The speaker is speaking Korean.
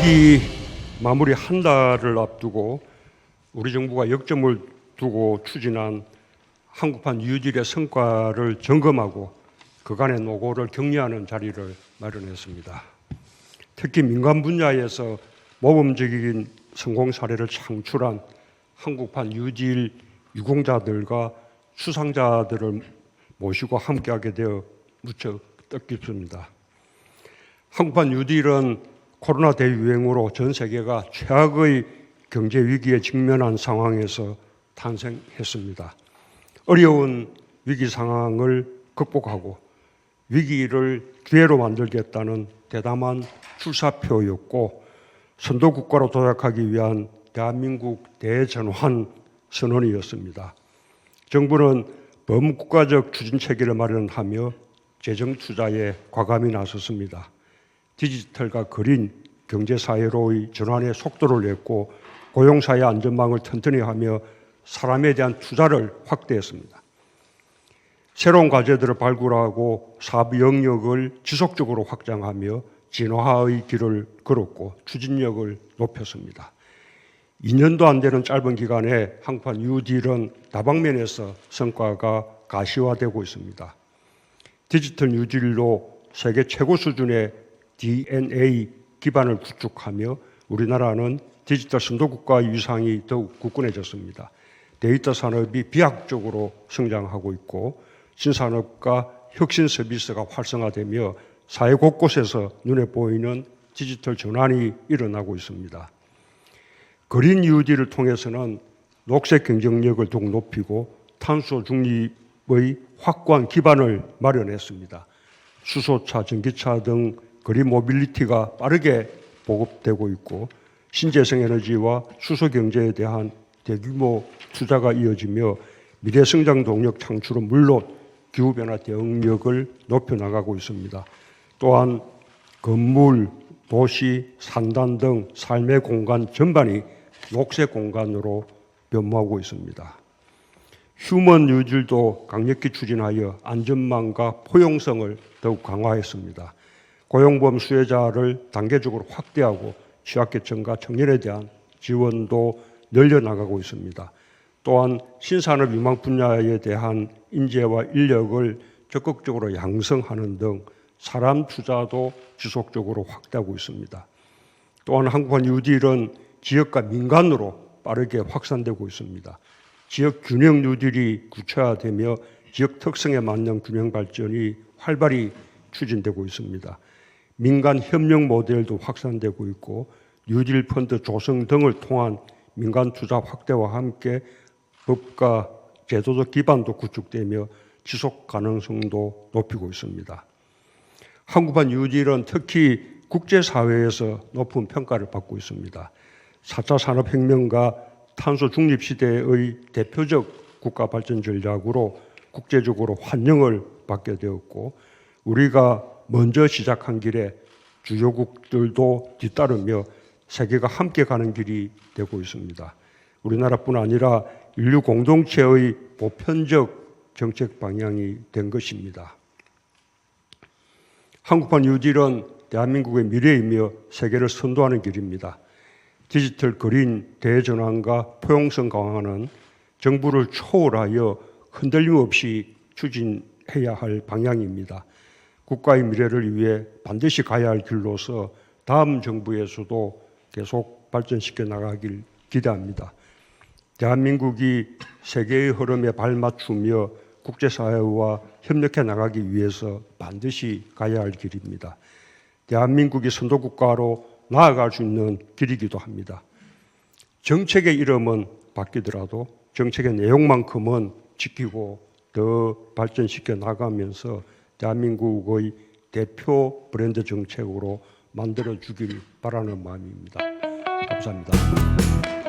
임기 마무리 한 달을 앞두고 우리 정부가 역점을 두고 추진한 한국판 뉴딜의 성과를 점검하고 그간의 노고를 격려하는 자리를 마련했습니다. 특히 민간 분야에서 모범적인 성공 사례를 창출한 한국판 뉴딜 유공자들과 수상자들을 모시고 함께하게 되어 무척 뜻깊습니다. 한국판 뉴딜은 코로나 대유행으로 전 세계가 최악의 경제 위기에 직면한 상황에서 탄생했습니다. 어려운 위기 상황을 극복하고 위기를 기회로 만들겠다는 대담한 출사표였고 선도국가로 도약하기 위한 대한민국 대전환 선언이었습니다. 정부는 범국가적 추진체계를 마련하며 재정 투자에 과감히 나섰습니다. 디지털과 그린 경제사회로의 전환의 속도를 냈고 고용사회 안전망을 튼튼히 하며 사람에 대한 투자를 확대했습니다. 새로운 과제들을 발굴하고 사업 영역을 지속적으로 확장하며 진화의 길을 걸었고 추진력을 높였습니다. 2년도 안 되는 짧은 기간에 한국판 뉴딜은 다방면에서 성과가 가시화되고 있습니다. 디지털 뉴딜로 세계 최고 수준의 DNA 기반을 구축하며 우리나라는 디지털 선도국가의 위상이 더욱 굳건해졌습니다. 데이터 산업이 비약적으로 성장하고 있고 신산업과 혁신 서비스가 활성화되며 사회 곳곳에서 눈에 보이는 디지털 전환이 일어나고 있습니다. 그린 뉴딜을 통해서는 녹색 경쟁력을 더욱 높이고 탄소 중립의 확고한 기반을 마련했습니다. 수소차, 전기차 등 그린 모빌리티가 빠르게 보급되고 있고 신재생 에너지와 수소 경제에 대한 대규모 투자가 이어지며 미래 성장 동력 창출은 물론 기후변화 대응력을 높여나가고 있습니다. 또한 건물, 도시, 산단 등 삶의 공간 전반이 녹색 공간으로 변모하고 있습니다. 휴먼 뉴딜도 강력히 추진하여 안전망과 포용성을 더욱 강화했습니다. 고용보험 수혜자를 단계적으로 확대하고 취약계층과 청년에 대한 지원도 늘려나가고 있습니다. 또한 신산업 유망 분야에 대한 인재와 인력을 적극적으로 양성하는 등 사람 투자도 지속적으로 확대하고 있습니다. 또한 한국판 뉴딜은 지역과 민간으로 빠르게 확산되고 있습니다. 지역 균형 뉴딜이 구체화되며 지역 특성에 맞는 균형 발전이 활발히 추진되고 있습니다. 민간 협력 모델도 확산되고 있고 뉴딜 펀드 조성 등을 통한 민간 투자 확대와 함께 법과 제도적 기반도 구축되며 지속 가능성도 높이고 있습니다. 한국판 뉴딜은 특히 국제사회에서 높은 평가를 받고 있습니다. 4차 산업혁명과 탄소 중립 시대의 대표적 국가 발전 전략으로 국제적으로 환영을 받게 되었고 우리가 먼저 시작한 길에 주요국들도 뒤따르며 세계가 함께 가는 길이 되고 있습니다. 우리나라뿐 아니라 인류 공동체의 보편적 정책 방향이 된 것입니다. 한국판 뉴딜은 대한민국의 미래이며 세계를 선도하는 길입니다. 디지털 그린 대전환과 포용성 강화는 정부를 초월하여 흔들림 없이 추진해야 할 방향입니다. 국가의 미래를 위해 반드시 가야 할 길로서 다음 정부에서도 계속 발전시켜 나가길 기대합니다. 대한민국이 세계의 흐름에 발맞추며 국제사회와 협력해 나가기 위해서 반드시 가야 할 길입니다. 대한민국이 선도국가로 나아갈 수 있는 길이기도 합니다. 정책의 이름은 바뀌더라도 정책의 내용만큼은 지키고 더 발전시켜 나가면서 대한민국의 대표 브랜드 정책으로 만들어주길 바라는 마음입니다. 감사합니다.